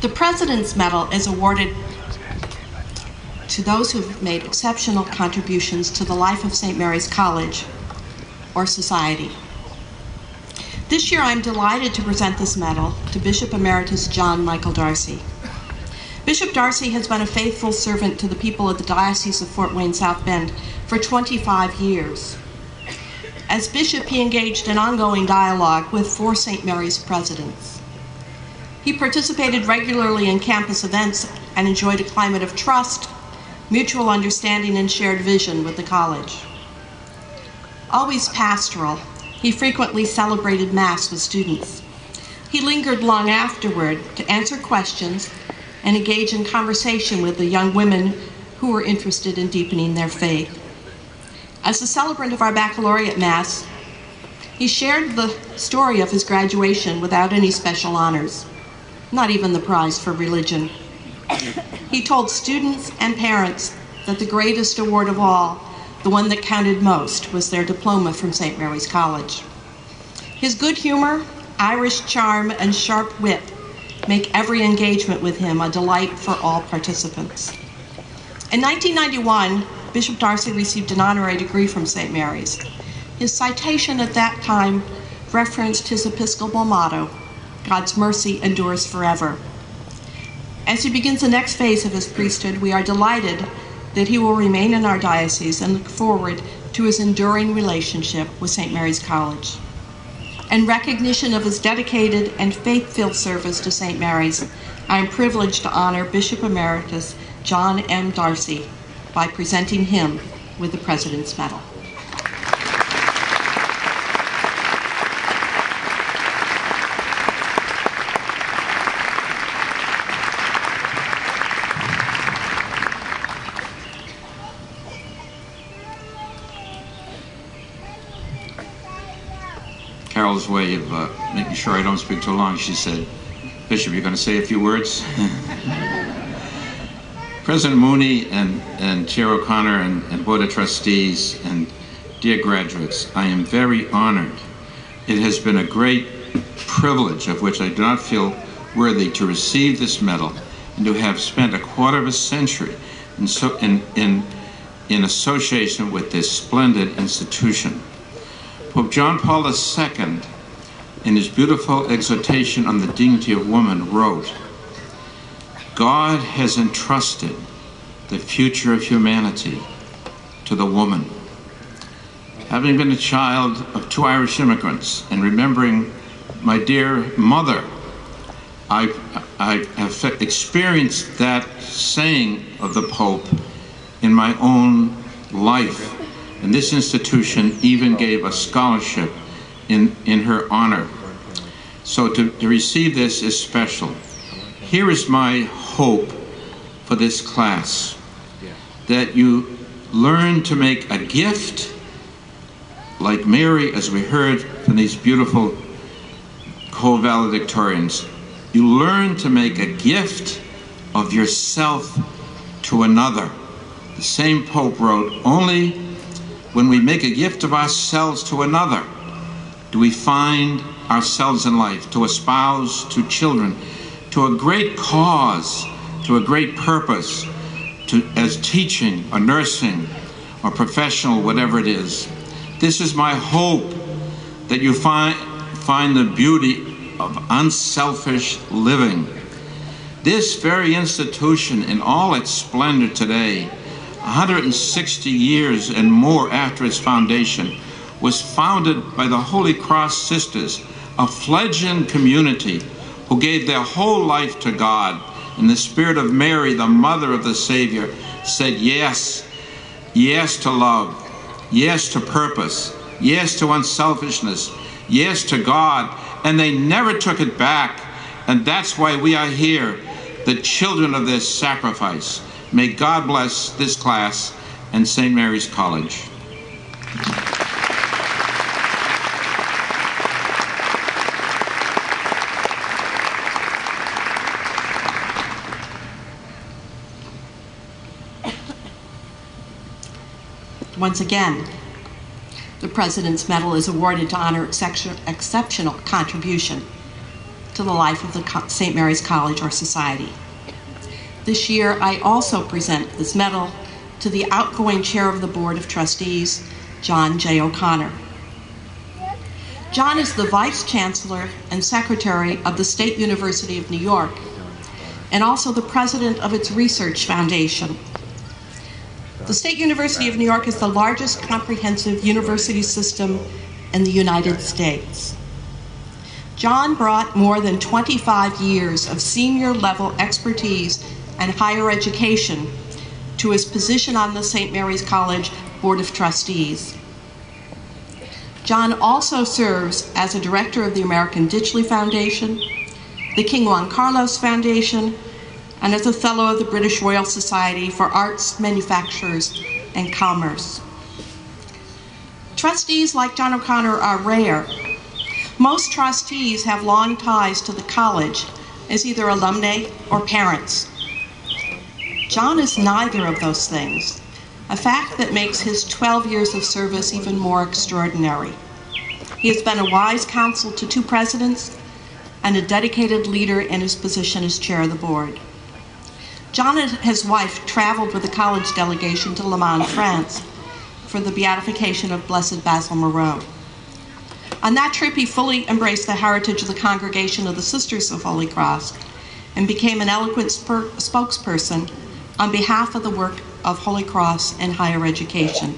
The President's Medal is awarded to those who have made exceptional contributions to the life of St. Mary's College or society. This year, I'm delighted to present this medal to Bishop Emeritus John Michael Darcy. Bishop Darcy has been a faithful servant to the people of the Diocese of Fort Wayne South Bend for 25 years. As bishop, he engaged in ongoing dialogue with 4 St. Mary's presidents. He participated regularly in campus events and enjoyed a climate of trust, mutual understanding, and shared vision with the college. Always pastoral, he frequently celebrated Mass with students. He lingered long afterward to answer questions and engage in conversation with the young women who were interested in deepening their faith. As a celebrant of our baccalaureate Mass, he shared the story of his graduation without any special honors, not even the prize for religion. He told students and parents that the greatest award of all, the one that counted most, was their diploma from St. Mary's College. His good humor, Irish charm, and sharp wit make every engagement with him a delight for all participants. In 1991, Bishop Darcy received an honorary degree from St. Mary's. His citation at that time referenced his Episcopal motto, God's mercy endures forever. As he begins the next phase of his priesthood, we are delighted that he will remain in our diocese and look forward to his enduring relationship with St. Mary's College. In recognition of his dedicated and faith-filled service to St. Mary's, I am privileged to honor Bishop Emeritus John M. Darcy by presenting him with the President's Medal. Carol's way of making sure I don't speak too long, she said, "Bishop, you're going to say a few words?" President Mooney and Chair O'Connor and Board of Trustees and dear graduates, I am very honored. It has been a great privilege of which I do not feel worthy to receive this medal and to have spent a quarter of a century in association with this splendid institution. Pope John Paul II, in his beautiful exhortation on the dignity of woman, wrote, "God has entrusted the future of humanity to the woman." Having been a child of 2 Irish immigrants and remembering my dear mother, I have experienced that saying of the Pope in my own life. And this institution even gave a scholarship in her honor. So to receive this is special. Here is my hope for this class, that you learn to make a gift, like Mary, as we heard from these beautiful co-valedictorians. You learn to make a gift of yourself to another. The same Pope wrote, only when we make a gift of ourselves to another do we find ourselves in life, to a spouse, to children, to a great cause, to a great purpose, as teaching or nursing or professional, whatever it is. This is my hope, that you find the beauty of unselfish living. This very institution in all its splendor today, 160 years and more after its foundation, was founded by the Holy Cross Sisters, a fledgling community who gave their whole life to God. In the spirit of Mary, the mother of the Savior, said yes, yes to love, yes to purpose, yes to unselfishness, yes to God, and they never took it back. And that's why we are here, the children of this sacrifice. May God bless this class and St. Mary's College. Once again, the President's Medal is awarded to honor exceptional contribution to the life of the St. Mary's College or Society. This year, I also present this medal to the outgoing chair of the Board of Trustees, John J. O'Connor. John is the Vice Chancellor and Secretary of the State University of New York, and also the president of its Research Foundation. The State University of New York is the largest comprehensive university system in the United States. John brought more than 25 years of senior level expertise and higher education to his position on the St. Mary's College Board of Trustees. John also serves as a director of the American Ditchley Foundation, the King Juan Carlos Foundation, and as a fellow of the British Royal Society for Arts, Manufactures, and Commerce. Trustees like John O'Connor are rare. Most trustees have long ties to the college as either alumni or parents. John is neither of those things, a fact that makes his 12 years of service even more extraordinary. He has been a wise counsel to 2 presidents and a dedicated leader in his position as chair of the board. John and his wife traveled with the college delegation to Le Mans, France, for the beatification of Blessed Basil Moreau. On that trip, he fully embraced the heritage of the Congregation of the Sisters of Holy Cross and became an eloquent spokesperson on behalf of the work of Holy Cross in higher education.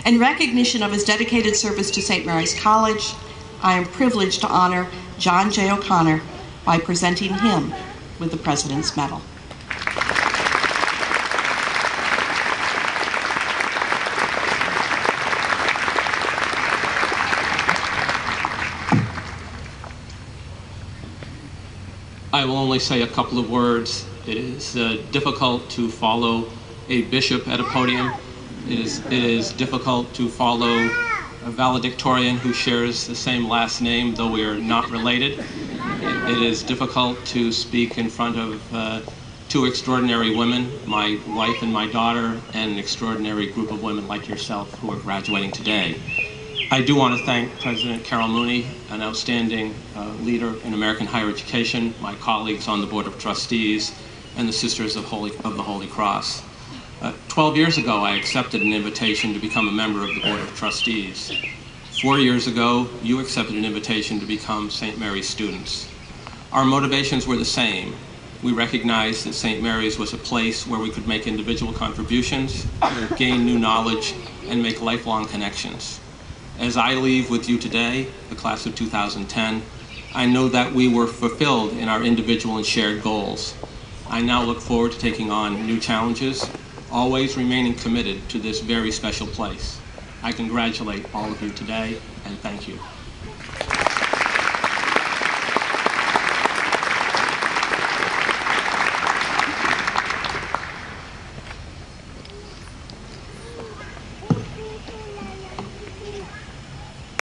In recognition of his dedicated service to St. Mary's College, I am privileged to honor John J. O'Connor by presenting him with the President's Medal. I will only say a couple of words. It is difficult to follow a bishop at a podium. It is difficult to follow a valedictorian who shares the same last name, though we are not related. It is difficult to speak in front of 2 extraordinary women, my wife and my daughter, and an extraordinary group of women like yourself who are graduating today. I do want to thank President Carol Mooney, an outstanding leader in American higher education, my colleagues on the Board of Trustees, and the Sisters of the Holy Cross. 12 years ago, I accepted an invitation to become a member of the Board of Trustees. 4 years ago, you accepted an invitation to become St. Mary's students. Our motivations were the same. We recognized that St. Mary's was a place where we could make individual contributions, gain new knowledge, and make lifelong connections. As I leave with you today, the class of 2010, I know that we were fulfilled in our individual and shared goals. I now look forward to taking on new challenges, always remaining committed to this very special place. I congratulate all of you today, and thank you.